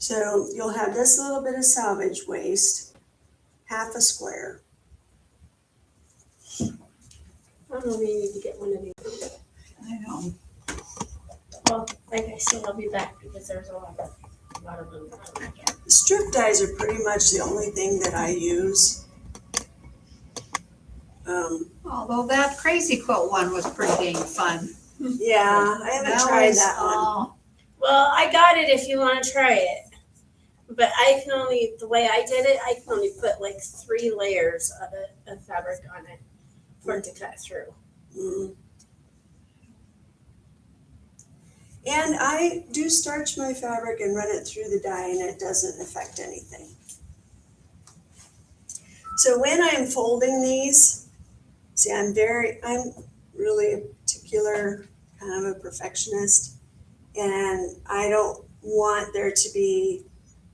So you'll have this little bit of salvage waste, half a square. I don't know, we need to get one of these. I know. Well, like I said, I'll be back because there's a lot of them that I get. Strip dies are pretty much the only thing that I use. Although that crazy quilt one was pretty dang fun. Yeah, I haven't tried that one. Well, I got it if you want to try it. But I can only, the way I did it, I can only put like 3 layers of fabric on it for it to cut through. Mm. And I do starch my fabric and run it through the dye, and it doesn't affect anything. So when I'm folding these, see, I'm really a particular kind of a perfectionist, and I don't want there to be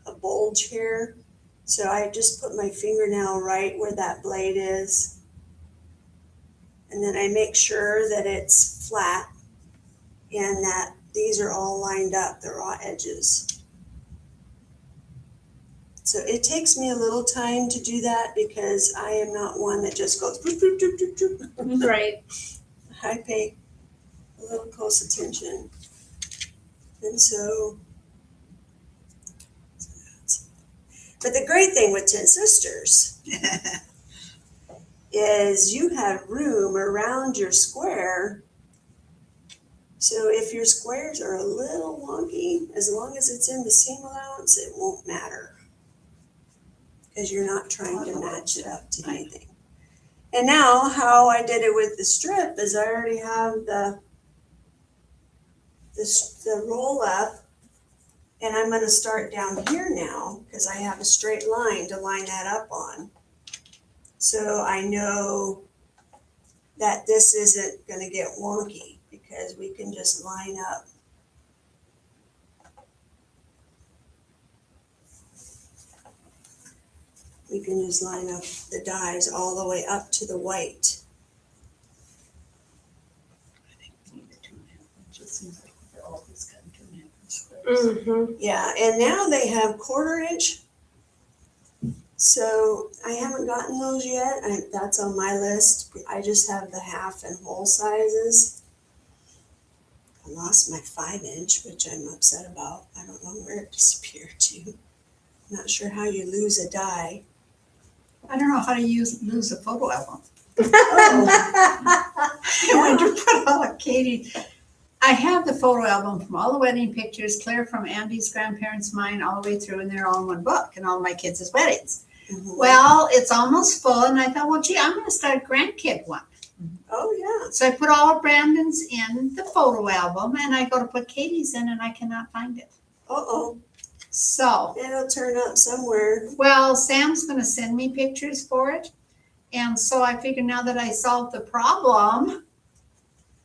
a bulge here. So I just put my fingernail right where that blade is, and then I make sure that it's flat and that these are all lined up, the raw edges. So it takes me a little time to do that because I am not one that just goes boop, boop, boop, boop, boop. Right. I pay a little close attention. And so, but the great thing with Tin Sisters is you have room around your square. So if your squares are a little wonky, as long as it's in the seam allowance, it won't matter. Because you're not trying to match it up to anything. And now how I did it with the strip is I already have the roll up, and I'm going to start down here now because I have a straight line to line that up on. So I know that this isn't going to get wonky because we can just line up. We can just line up the dyes all the way up to the white. I think we need a 2.5 inches. Seems like they're always got 2.5 inch squares. Mm-hmm. Yeah, and now they have 1/4 inch. So I haven't gotten those yet. That's on my list. I just have the half and whole sizes. I lost my 5 inch, which I'm upset about. I don't know where it disappeared to. I'm not sure how you lose a die. I don't know how to lose a photo album. Oh, I went to put all of Katie. I have the photo album from all the wedding pictures, clear from Andy's grandparents, mine, all the way through, and they're all in one book, and all my kids' weddings. mhm. Well, it's almost full, and I thought, well, gee, I'm going to start a grandkid one. Oh, yeah. So I put all of Brandon's in the photo album, and I go to put Katie's in, and I cannot find it. Uh-oh. So, It'll turn up somewhere. well, Sam's going to send me pictures for it, and so I figure now that I solved the problem,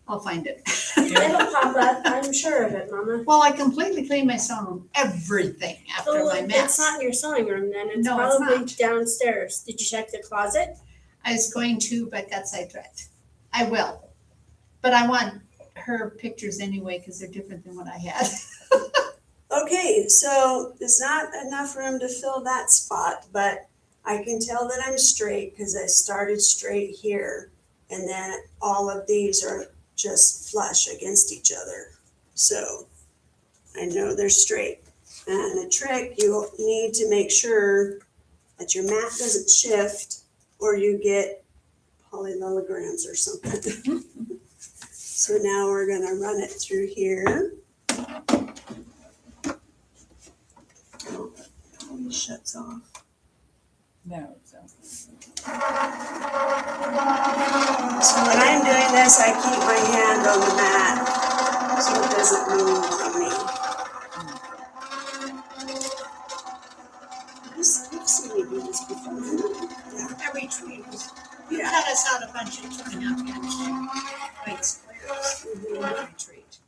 I'll find it. It'll pop up. I'm sure of it, Mama. Well, I completely cleaned my sewing room, everything after Oh, my it's mess. not in your sewing room then. It's No, it's probably not. downstairs. Did you check the closet? I was going to, but got sidetracked. I will. But I want her pictures anyway because they're different than what I had. Okay, so it's not enough room to fill that spot, but I can tell that I'm straight because I started straight here, and then all of these are just flush against each other. So I know they're straight. And a trick, you need to make sure that your mat doesn't shift or you get polylogograms or something. So now we're going to run it through here. Oh, it always shuts off. No, so. So when I'm doing this, I keep my hand on the mat so it doesn't move from me. You've seen me do this before. Yeah. Every tree was, you Yeah. cut us out a bunch of 2.5 inch white squares in my retreat.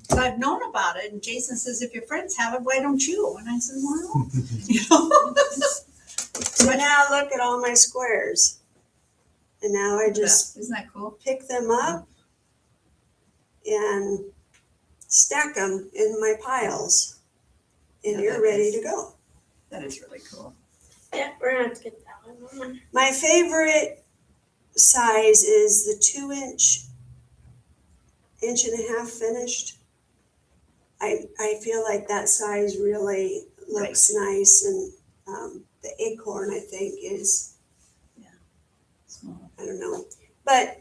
So I've known about it, and Jason says, if your friends have it, why don't you? And I said, well, you know. So now look at all my squares. And now I just Isn't that cool? pick them up and stack them in my piles. and Yeah, you're that ready is- to go. That is really cool. Yeah, we're gonna have to get that one on. My favorite size is the 2 inch, inch and a half finished. I feel like that size really looks nice, and the acorn I think is, Small. I don't know. But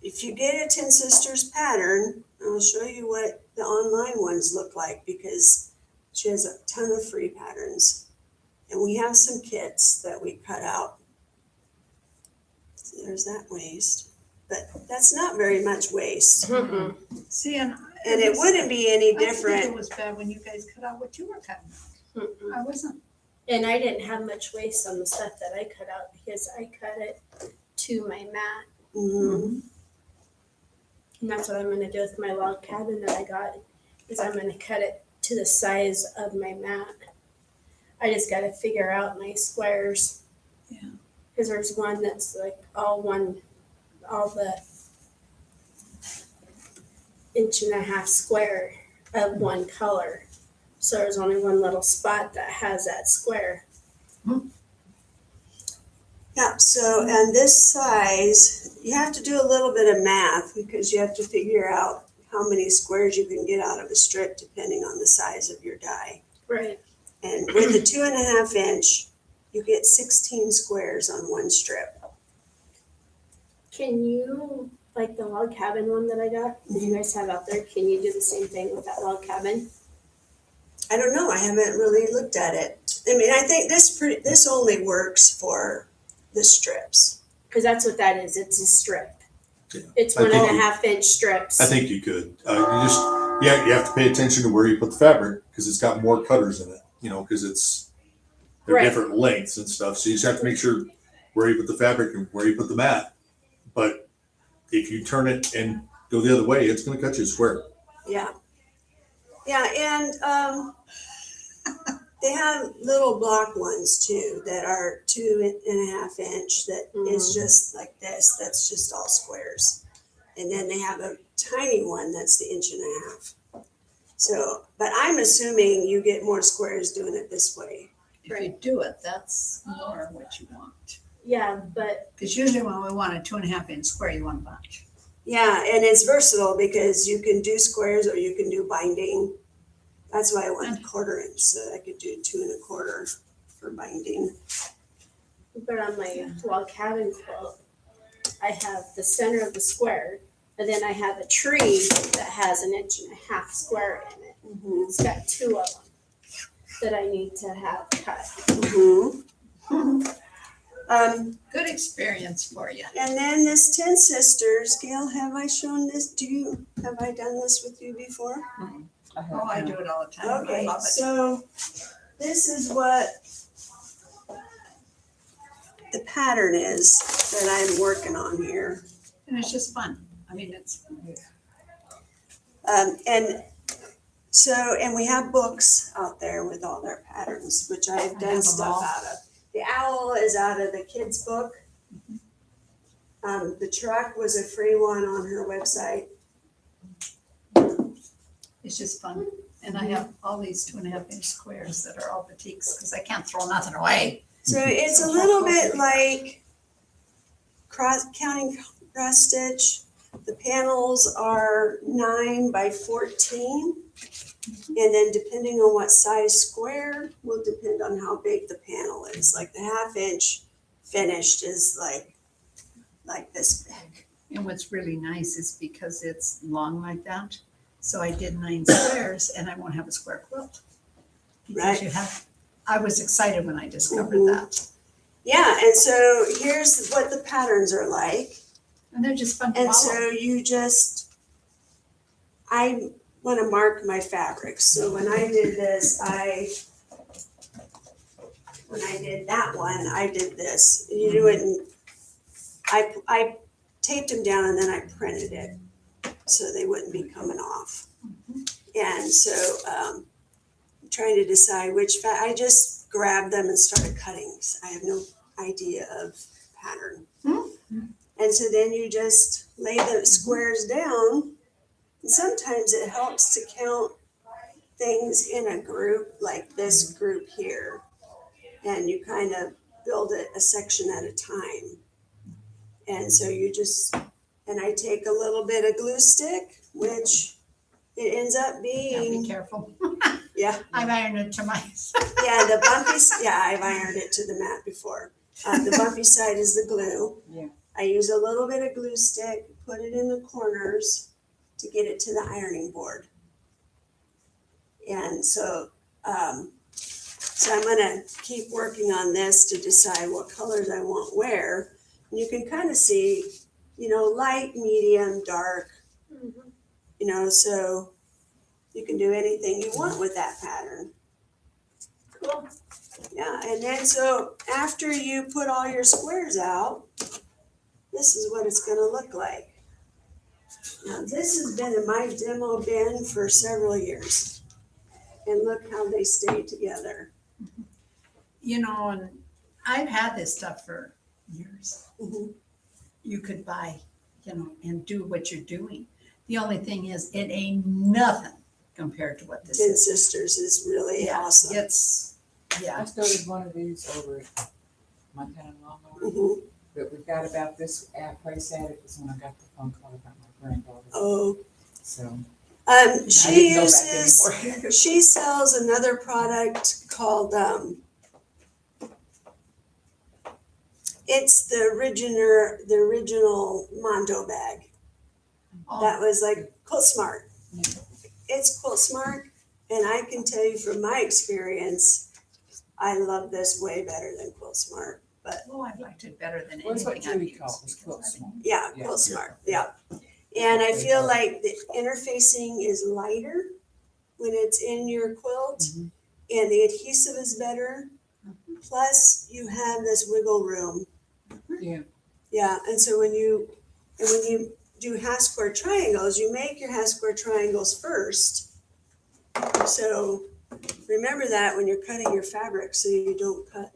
if you get a Ten Sisters pattern, I'll show you what the online ones look like, because she has a ton of free patterns. And we have some kits that we cut out. So there's that waist, but that's not very much waist. Mm-mm. See, and And it wouldn't be any I didn't think different. it was bad when you guys cut out what you were cutting out. Mm-mm. I wasn't. And I didn't have much waste on the stuff that I cut out because I cut it to my mat. Mhm. And that's what I'm gonna do with my log cabin that I got, is I'm gonna cut it to the size of my mat. I just gotta figure out my squares. Yeah. Cause there's one that's like all the inch and a half square of one color. So there's only one little spot that has that square. Yeah, so, and this size, you have to do a little bit of math, because you have to figure out how many squares you can get out of a strip depending on the size of your die. Right. And with the 2.5 inch, you get 16 squares on one strip. Can you, like the log cabin one that I got, that you guys have out there, can you do the same thing with that log cabin? I don't know, I haven't really looked at it. I mean, I think this only works for the strips. Cause that's what that is, it's a strip. Yeah. It's I 1.5 think inch strips. I think you could. You have to pay attention to where you put the fabric, because it's got more cutters in it, because they're Right. different lengths and stuff. So you just have to make sure where you put the fabric and where you put the mat. But if you turn it and go the other way, it's going to cut you a square. Yeah. Yeah, and they have little block ones too that are 2.5 inch that is just like this. That's just all squares. And then they have a tiny one that's the 1.5 inch. So, but I'm assuming you get more squares doing it this way. If you do it, that's more what you want. Yeah, but Because usually when we want a 2.5 inch square, you want a bunch. Yeah, and it's versatile because you can do squares or you can do binding. That's why I went 1/4 inch, so I could do 2 1/4 for binding. on my log cabin quilt, I have the center of the square, and then I have a tree that has 1.5 inch square in it. It's got 2 of them that I need to have cut. Good experience for you. And then this Ten Sisters, Gail, have I shown this? Have I done this with you before? Oh, I do it all the time. I Okay, love it. so this is what the pattern is that I'm working on here. And it's just fun. I mean, it's, And we have books out there with all their patterns, which I've I have done them stuff all. out of. The owl is out of the kids' book. The truck was a free one on her website. it's just fun. And I have all these 2.5 inch squares that are all batiks because I can't throw nothing away. So it's a little bit like counting cross stitch. The panels are 9 by 14. And then depending on what size square will depend on how big the panel is. Like the 1/2 inch finished is like this big. And what's really nice is because it's long like that. So I did 9 squares and I won't have a square quilt. Right. Because I was excited when I discovered Mhm. that. Yeah, and so here's what the patterns are like. And they're just fun to And follow. so I want to mark my fabrics. So when I did this, when I did that one, I did this. You do it, and I taped them down and then I printed it so they wouldn't be coming off. And so I'm trying to decide I just grabbed them and started cutting. I have no idea of pattern. And so then you just lay the squares down. And sometimes it helps to count things in a group, like this group here, and you kind of build it a section at a time. And so and I take a little bit of glue stick, which it ends up Yeah, being, be careful. yeah, I've ironed it to my, yeah, the bumpy, yeah, I've ironed it to the mat before. The bumpy side is the glue. Yeah. I use a little bit of glue stick, put it in the corners to get it to the ironing board. And so I'm gonna keep working on this to decide what colors I want where. And you can kind of see, light, medium, dark, so you can do anything you want with that pattern. Cool. Yeah, and then so after you put all your squares out, this is what it's gonna look like. Now, this has been in my demo bin for several years. And look how they stay together. and I've had this stuff for years. Mhm. You could buy, and do what you're doing. The only thing is, it ain't nothing compared to what this Tin is. Sisters is really Yeah, awesome. It's, I yeah, started one of these over at Montana Lawnmower, Mhm. but we got about this price at it was when I got the phone call about my granddaughter. Oh, So she I didn't know that uses, anymore. she sells another product called, it's the original Mondo bag. That was like Quilt Smart. Yeah. It's Quilt Smart, and I can tell you from my experience, I love this way better than Quilt Smart. oh, I liked it better than What's what anything I've Judy used. called was Quilt Smart. Yeah, Yeah. Quilt Smart, yeah. And I feel like the interfacing is lighter when it's in your quilt, Mhm. and the adhesive is better. Plus, you have this wiggle room. Yeah. Yeah, and so when you do half square triangles, you make your half square triangles first. So remember that when you're cutting your fabric, so you don't cut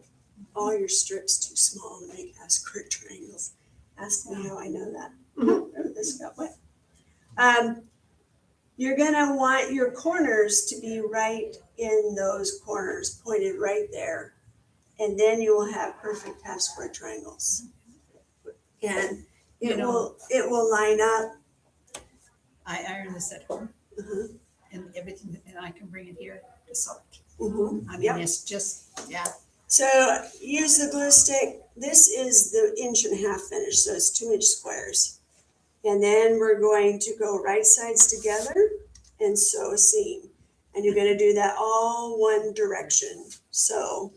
all your strips too small to make half square triangles. Ask me how I know that. Oh, this got wet. You're gonna want your corners to be right in those corners, pointed right there. And then you will have perfect half square triangles. And it will line up. I iron this at home Uh-huh. and everything, and I can bring it here to sew it. Mhm. I mean, Yep. it's just, yeah. So use the glue stick. This is the 1.5 inch finish, so it's 2-inch squares. And then we're going to go right sides together and sew a seam. And you're gonna do that all one direction. So,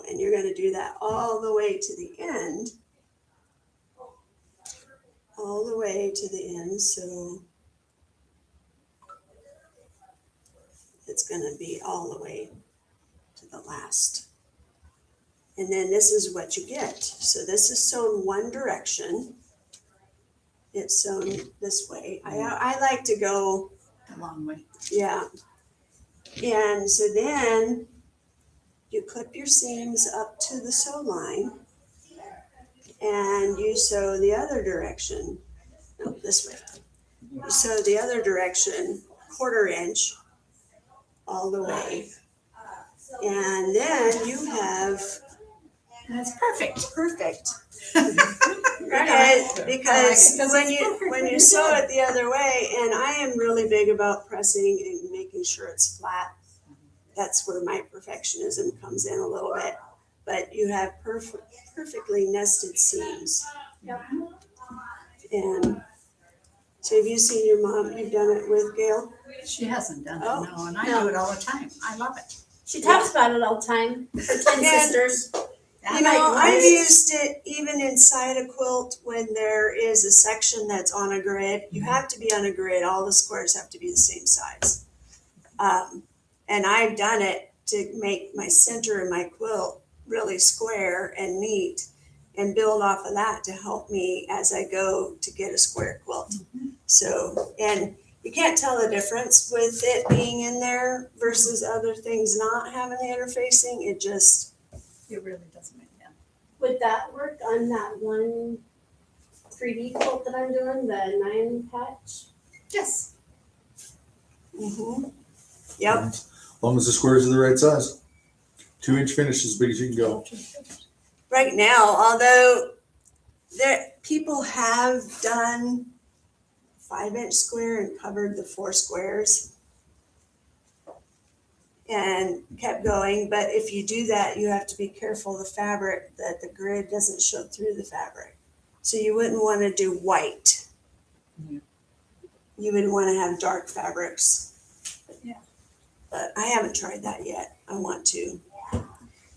and you're gonna do that all the way to the end. All the way to the end, so it's gonna be all the way to the last. And then this is what you get. So this is sewn one direction. It's sewn this way. I like to go, A long way. yeah. And so then you clip your seams up to the sew line and you sew the other direction. No, this way. You sew the other direction 1/4 inch all the way. And then you have That's perfect. perfect. Right. Because Because when it's you perfect when when you you sew do it the other way, and I am really big about pressing and making sure it's flat. That's where my perfectionism comes in a little bit. But you have perfectly nested seams. And so have you seen your mom? You've done it with Gail? She hasn't done it, Oh, no, and I no. do it all the time. I love it. She talks about it all the time. Her twin sisters. I You know, like I've it. used it even inside a quilt when there is a section that's on a grid. You have to be on a grid. All the squares have to be the same size. And I've done it to make my center of my quilt really square and neat and build off of that to help me as I go to get a square quilt. So, and you can't tell the difference with it being in there versus other things not having the interfacing. It just, It really doesn't make sense. Would that work on that one 3D quilt that I'm doing, the 9 patch? Yes. Mhm. Yep. As long as the squares are the right size. 2-inch finish is as big as you can go. Right now, although people have done 5-inch square and covered the 4 squares and kept going, but if you do that, you have to be careful of the fabric, that the grid doesn't show through the fabric. So you wouldn't want to do white. Yeah. You would want to have dark fabrics. Yeah. But I haven't tried that yet. I want to.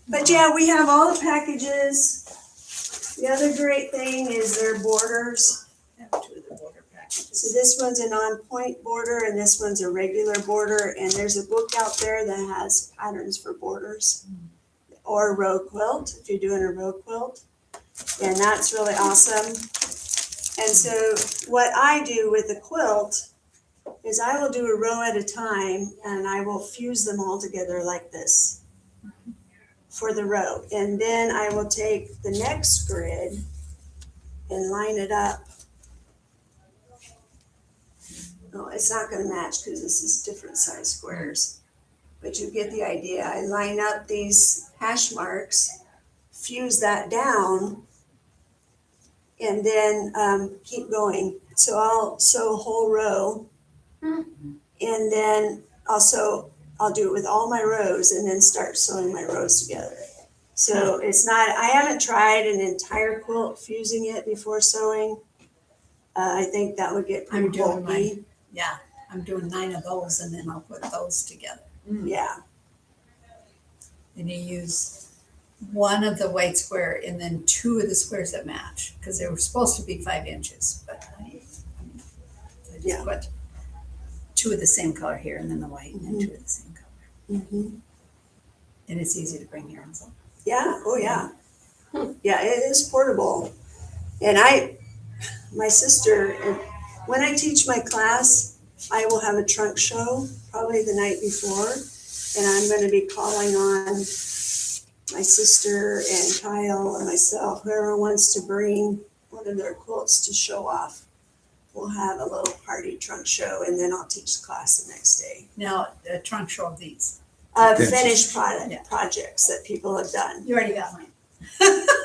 But yeah, we have all the packages. The other great thing is their borders. I have 2 of the border So packages. this one's an on-point border and this one's a regular border, and there's a book out there that has patterns for borders. Or a row quilt, if you're doing a row quilt. And that's really awesome. And so what I do with the quilt is I will do a row at a time and I will fuse them all together like this for the row. And then I will take the next grid and line it up. No, it's not gonna match because this is different size squares. But you get the idea. I line up these hash marks, fuse that down, and then keep going. So I'll sew a whole row. And then I'll do it with all my rows and then start sewing my rows together. So it's not, I haven't tried an entire quilt fusing it before sewing. I think that would get pretty I'm doing bulky. Yeah, I'm doing 9 of those and then I'll put those together. Yeah, And you use 1 of the white square and then 2 of the squares that match, because they were supposed to be 5 inches, but I Yeah. just put 2 of the same color here and then the white and then 2 of the same color. mhm. And it's easy to bring here also. Yeah, oh yeah. Yeah, it is portable. And my sister, and when I teach my class, I will have a trunk show, probably the night before. And I'm gonna be calling on my sister and Kyle and myself, whoever wants to bring one of their quilts to show off. We'll have a little party trunk show and then I'll teach the class the next day. Now, a trunk show of these. Finished Yeah. projects that people have done. You already got mine.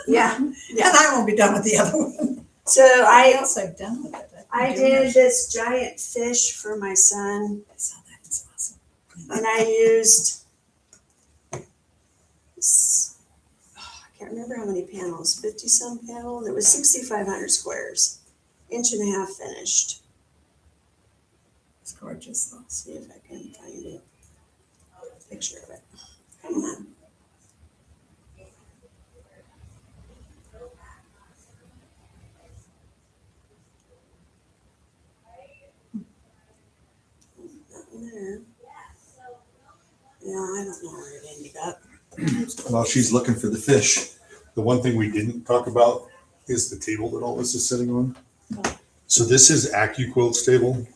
Yeah, And I won't be done with the other one. so What I else I've done with it? I did this giant fish for my son, I saw that. It's awesome. and I used, I can't remember how many panels, 50 some panels. It was 6,500 squares, 1.5 inch finished. It's gorgeous though. Let's see if I can find it. Picture of it. Come on. Nothing there. Yeah, I don't know where it ended up. While she's looking for the fish, the one thing we didn't talk about is the table that all this is sitting on. So this is AccuQuilt's table.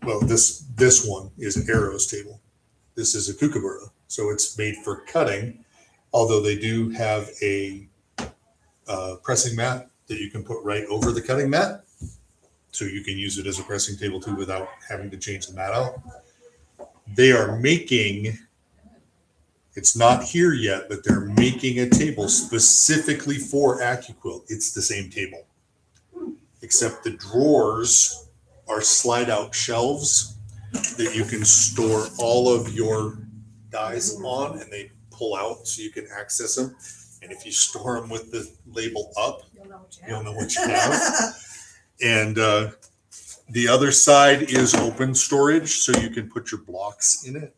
Well, this one is Arrow's table. This is a kookaburra, so it's made for cutting. Although they do have a pressing mat that you can put right over the cutting mat, so you can use it as a pressing table too without having to change the mat out. They are making, it's not here yet, but they're making a table specifically for AccuQuilt. It's the same table, except the drawers are slide out shelves that you can store all of your dies on, and they pull out so you can access them. And if you store them with the label up, You'll know what you you'll have. know what you have. And the other side is open storage, so you can put your blocks in it.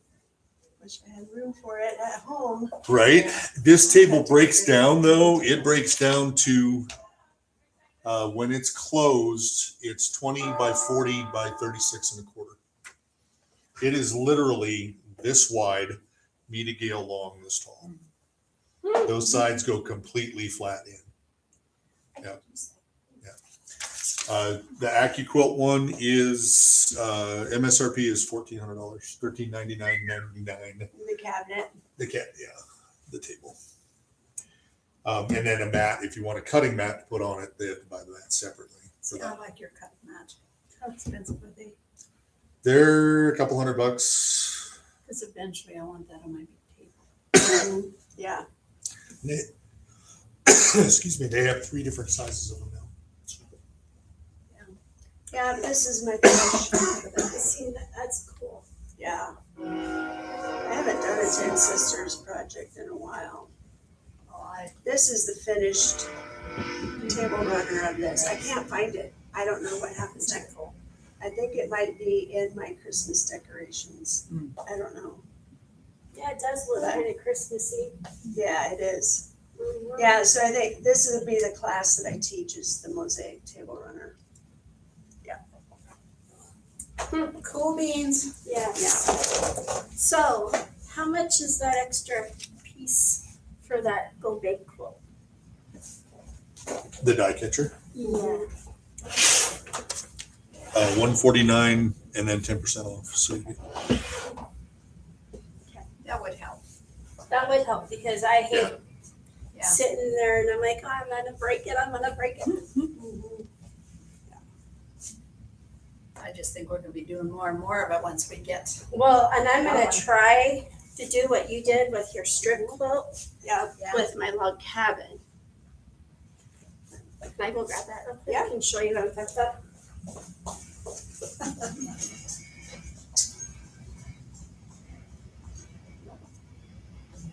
Wish I had room for it at home. Right? This table breaks down though. It breaks down to when it's closed, it's 20 by 40 by 36 and a quarter. It is literally this wide, me to Gale long, this tall. Those sides go completely flat in. Yeah. The AccuQuilt one is MSRP is $1,400, $1,399.99. The cabinet. The the table. And then a mat, if you want a cutting mat to put on it, they have to buy the mat separately for See, I that. like your cut match. How expensive are they? They're a couple $100. Because eventually I want that on my big table. Yeah, They, excuse me, they have 3 different sizes of them now. yeah, this is my finish. See, that's cool. Yeah. I haven't done a Ten Sisters project in a while. Oh, This is the finished table runner of this. I can't find it. I don't know what happened to it. I think it might be in my Christmas decorations. I don't know. Yeah, it does look kind of Christmassy. Yeah, it is. Yeah, so I think this would be the class that I teach is the mosaic table runner. cool beans. Yes. So, how much is that extra piece for that Go Big quilt? The die catcher, Yeah. $149 and then 10% off. So you That would help. That would help because I hate Yeah. sitting there and I'm like, oh, I'm gonna break it. I just think we're gonna be doing more and more of it once we get. Well, and I'm gonna try to do what you did with your strip quilt Yeah, with my log cabin. Can I go grab that real quick? Yeah. And show you how to fix that?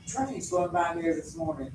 Train's going by here this morning.